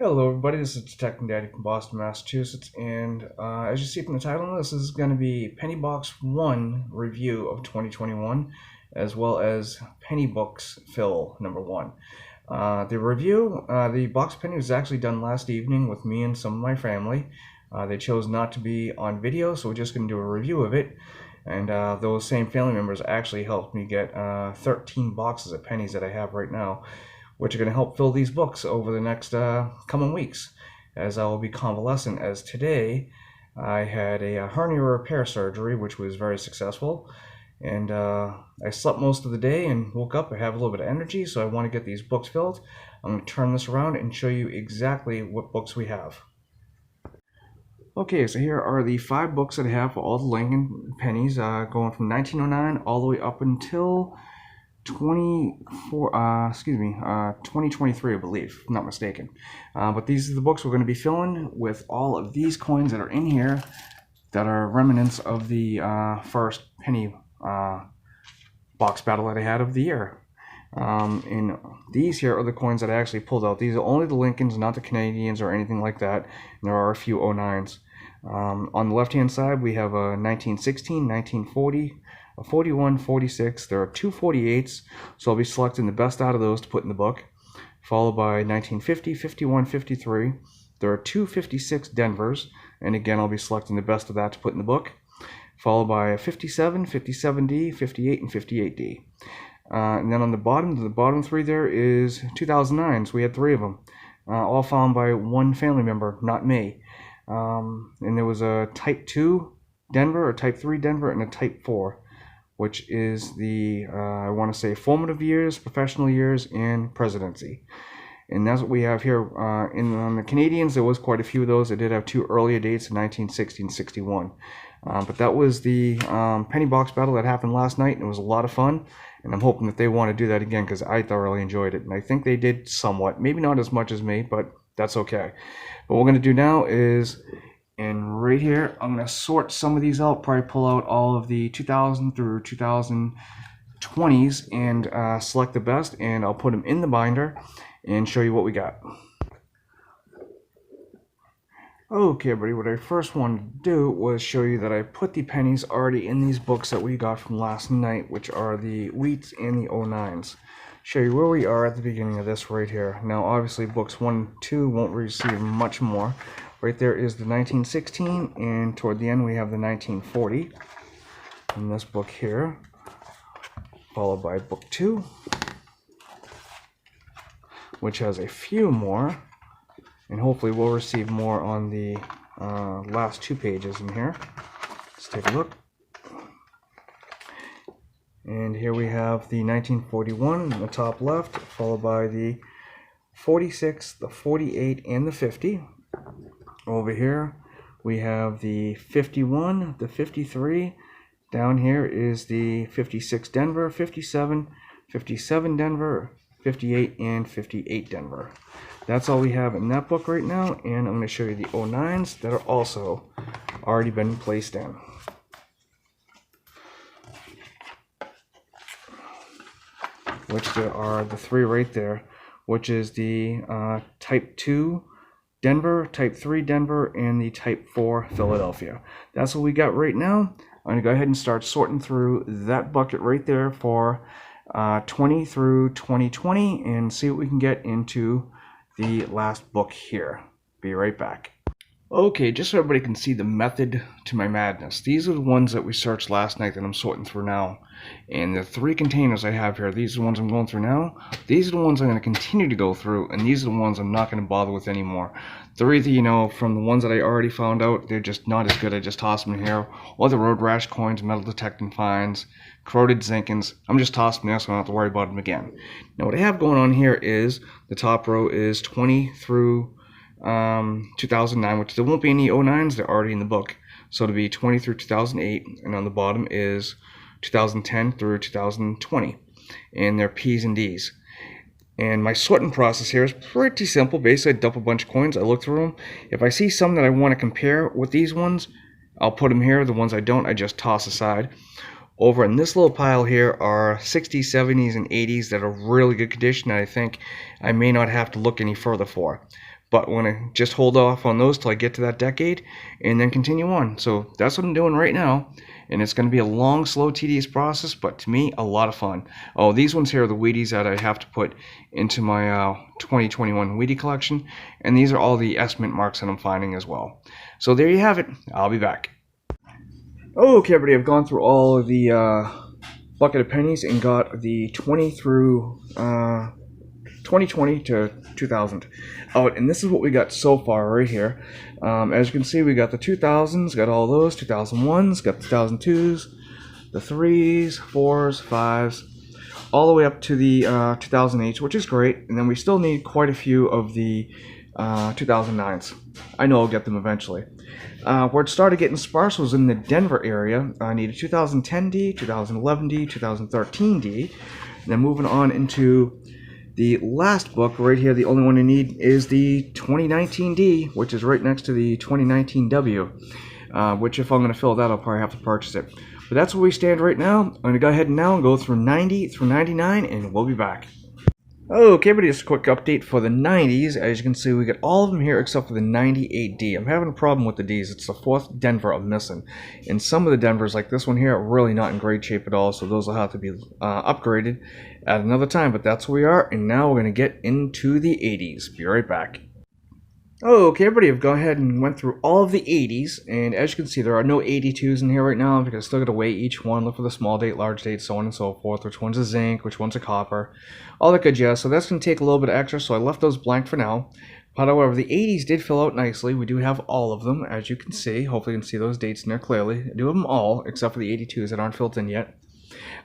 Hello, everybody. This is Detective Daddy from Boston, Massachusetts, and as you see from the title, this is going to be Penny Box 1 review of 2021, as well as Penny Books Fill number 1. The review, the box penny was actually done last evening with me and some of my family. They chose not to be on video, so we're just going to do a review of it. And those same family members actually helped me get 13 boxes of pennies that I have right now, which are going to help fill these books over the next coming weeks, as I will be convalescent. As today, I had a hernia repair surgery, which was very successful, and I slept most of the day and woke up. I have a little bit of energy, so I want to get these books filled. I'm going to turn this around and show you exactly what books we have. Okay, so here are the 5 books that I have for all the Lincoln pennies, going from 1909 all the way up until 2023, I believe, if I'm not mistaken. But these are the books we're going to be filling with all of these coins that are in here that are remnants of the first penny box battle that I had of the year. And these here are the coins that I actually pulled out. These are only the Lincolns, not the Canadians or anything like that. And there are a few 09s. On the left-hand side, we have a 1916, 1940, a 41, 46. There are two 48s, so I'll be selecting the best out of those to put in the book, followed by 1950, 51, 53. There are two 56 Denvers, and again, I'll be selecting the best of that to put in the book, followed by a 57, 57D, 58, and 58D. And then on the bottom 3 there is 2009s. We had 3 of them, all found by one family member, not me. And there was a Type 2 Denver, a Type 3 Denver, and a Type 4, which is the, I want to say, formative years, professional years, and presidency. And that's what we have here. On the Canadians, there was quite a few of those. I did have 2 earlier dates in 1960 and 61. But that was the penny box battle that happened last night, and it was a lot of fun. And I'm hoping that they want to do that again because I thoroughly enjoyed it. And I think they did somewhat. Maybe not as much as me, but that's okay. What we're going to do now is, and right here, I'm going to sort some of these out, probably pull out all of the 2000 through 2020s and select the best, and I'll put them in the binder and show you what we got. Okay, everybody, what I first wanted to do was show you that I put the pennies already in these books that we got from last night, which are the Wheats and the 09s. Show you where we are at the beginning of this right here. Now, obviously, books 1 and 2 won't receive much more. Right there is the 1916, and toward the end we have the 1940 in this book here, followed by book 2, which has a few more. And hopefully we'll receive more on the last 2 pages in here. Let's take a look. And here we have the 1941 in the top left, followed by the 46, the 48, and the 50. Over here we have the 51, the 53. Down here is the 56 Denver, 57, 57 Denver, 58, and 58 Denver. That's all we have in that book right now, and I'm going to show you the 09s that are also already been placed in. Which there are the 3 right there, which is the Type 2 Denver, Type 3 Denver, and the Type 4 Philadelphia. That's what we got right now. I'm going to go ahead and start sorting through that bucket right there for 20 through 2020 and see what we can get into the last book here. Be right back. Okay, just so everybody can see the method to my madness. These are the ones that we searched last night that I'm sorting through now. And the 3 containers I have here, these are the ones I'm going through now. These are the ones I'm going to continue to go through, and these are the ones I'm not going to bother with anymore. They're either, from the ones that I already found out, they're just not as good, I just toss them in here. Or the road rash coins, metal detecting fines, corroded Zinkins. I'm just tossing them there so I don't have to worry about them again. Now what I have going on here is, the top row is 20 through 2009, which there won't be any 09s, they're already in the book. So it'll be 20 through 2008, and on the bottom is 2010 through 2020, and they're P's and D's. And my sorting process here is pretty simple. Basically, I dump a bunch of coins, I look through them. If I see some that I want to compare with these ones, I'll put them here. The ones I don't, I just toss aside. Over in this little pile here are 60s, 70s, and 80s that are really good condition that I think I may not have to look any further for. but we're going to just hold off on those till I get to that decade and then continue on. So that's what I'm doing right now. And it's going to be a long, slow, tedious process, but to me, a lot of fun. Oh, these ones here are the Wheaties that I have to put into my 2021 Wheatie collection. And these are all the S-Mint marks that I'm finding as well. So there you have it. I'll be back. Okay, everybody, I've gone through all of the bucket of pennies and got the 20 through 2020 to 2000 out, and this is what we got so far right here. As you can see, we got the 2000s, got all those 2001s, got the 2002s, the 3s, 4s, 5s, all the way up to the 2008s, which is great. And then we still need quite a few of the 2009s. I know I'll get them eventually. Where it started getting sparse was in the Denver area. I needed 2010D, 2011D, 2013D, and then moving on into the last book right here, the only one I need is the 2019D, which is right next to the 2019W, which if I'm going to fill that, I'll probably have to purchase it. But that's where we stand right now. I'm going to go ahead now and go through 90 through 99, and we'll be back. Okay, everybody, just a quick update for the 90s. As you can see, we got all of them here except for the 98D. I'm having a problem with the Ds. It's the fourth Denver I'm missing. And some of the Denvers, like this one here, are really not in great shape at all, so those will have to be upgraded at another time. But that's where we are, and now we're going to get into the 80s. Be right back. Okay, everybody, I've gone ahead and went through all of the 80s, and as you can see, there are no 82s in here right now because I still got to weigh each one, look for the small date, large date, so on and so forth, which one's a zinc, which one's a copper, all that good jazz. So that's going to take a little bit extra, so I left those blank for now. But however, the 80s did fill out nicely. We do have all of them, as you can see. Hopefully you can see those dates in there clearly. I do have them all, except for the 82s that aren't filled in yet.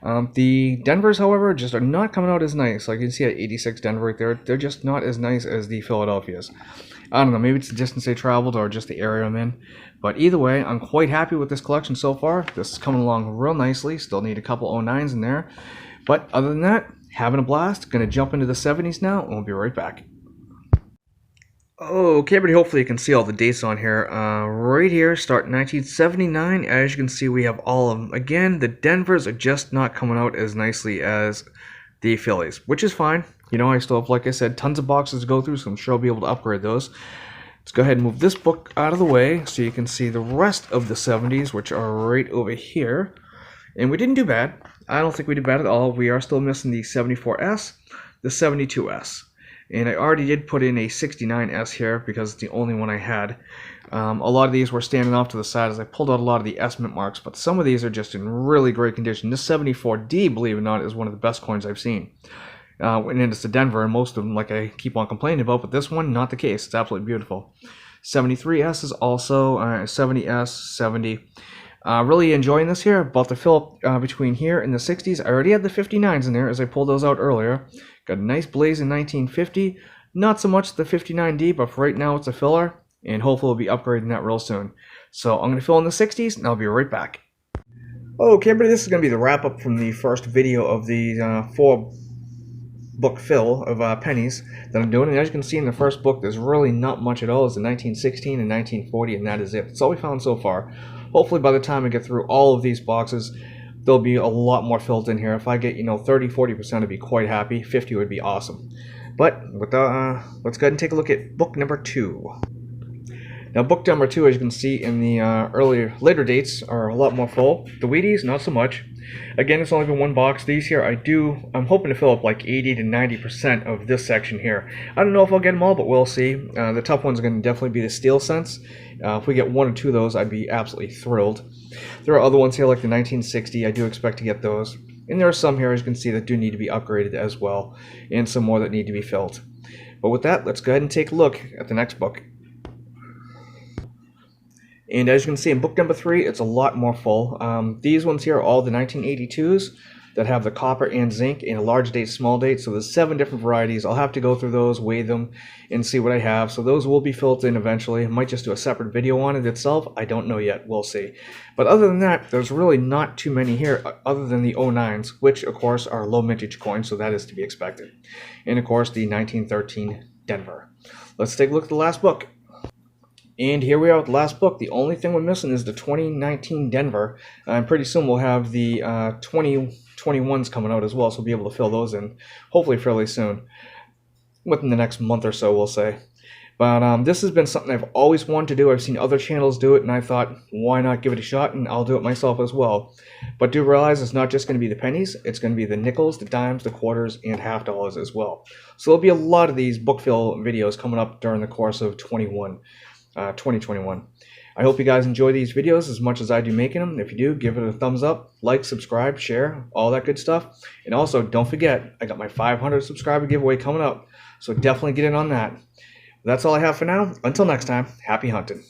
The Denvers, however, just are not coming out as nice. Like you can see at 86 Denver right there, they're just not as nice as the Philadelphias. I don't know, maybe it's the distance they traveled or just the area I'm in. But either way, I'm quite happy with this collection so far. This is coming along real nicely. Still need a couple 09s in there. But other than that, having a blast. Going to jump into the 70s now, and we'll be right back. Okay, everybody, hopefully you can see all the dates on here. Right here, start 1979. As you can see, we have all of them. Again, the Denvers are just not coming out as nicely as the Phillies, which is fine. You know, I still have, like I said, tons of boxes to go through, so I'm sure I'll be able to upgrade those. Let's go ahead and move this book out of the way so you can see the rest of the 70s, which are right over here. And we didn't do bad. I don't think we did bad at all. We are still missing the 74S, the 72S. And I already did put in a 69S here because it's the only one I had. A lot of these were standing off to the side as I pulled out a lot of the S-Mint marks, but some of these are just in really great condition. This 74D, believe it or not, is one of the best coins I've seen. And it's the Denver, and most of them, like I keep on complaining about, but this one, not the case. It's absolutely beautiful. 73S is also 70S, 70. Really enjoying this here. About to fill up between here and the 60s. I already had the 59s in there as I pulled those out earlier. Got a nice blaze in 1950. Not so much the 59D, but for right now it's a filler, and hopefully we'll be upgrading that real soon. So I'm going to fill in the 60s, and I'll be right back. Okay, everybody, this is going to be the wrap-up from the first video of the 4-book fill of pennies that I'm doing. And as you can see in the first book, there's really not much at all. It's the 1916 and 1940, and that is it. That's all we found so far. Hopefully by the time I get through all of these boxes, there'll be a lot more filled in here. If I get, 30-40%, I'd be quite happy. 50 would be awesome. But with let's go ahead and take a look at book number 2. Now, book number 2, as you can see in the later dates, are a lot more full. The Wheaties, not so much. Again, it's only been one box. These here, I'm hoping to fill up like 80 to 90% of this section here. I don't know if I'll get them all, but we'll see. The tough one's going to definitely be the Steel Sense. If we get 1 or 2 of those, I'd be absolutely thrilled. There are other ones here like the 1960. I do expect to get those. And there are some here, as you can see, that do need to be upgraded as well. And some more that need to be filled. But with that, let's go ahead and take a look at the next book. And as you can see in book number 3, it's a lot more full. These ones here are all the 1982s that have the copper and zinc and a large date, small date. So there's 7 different varieties. I'll have to go through those, weigh them, and see what I have. So those will be filled in eventually. I might just do a separate video on it itself. I don't know yet. We'll see. But other than that, there's really not too many here other than the 09s, which of course are low mintage coins, so that is to be expected. And of course the 1913 Denver. Let's take a look at the last book. And here we are with the last book. The only thing we're missing is the 2019 Denver. And pretty soon we'll have the 2021s coming out as well, so we'll be able to fill those in hopefully fairly soon. Within the next month or so, we'll say. But this has been something I've always wanted to do. I've seen other channels do it, and I thought, why not give it a shot, and I'll do it myself as well. But do realize it's not just going to be the pennies. It's going to be the nickels, the dimes, the quarters, and half dollars as well. So there'll be a lot of these book fill videos coming up during the course of 2021. I hope you guys enjoy these videos as much as I do making them. If you do, give it a thumbs up, like, subscribe, share, all that good stuff. And also, don't forget, I got my 500 subscriber giveaway coming up. So definitely get in on that. That's all I have for now. Until next time, happy hunting.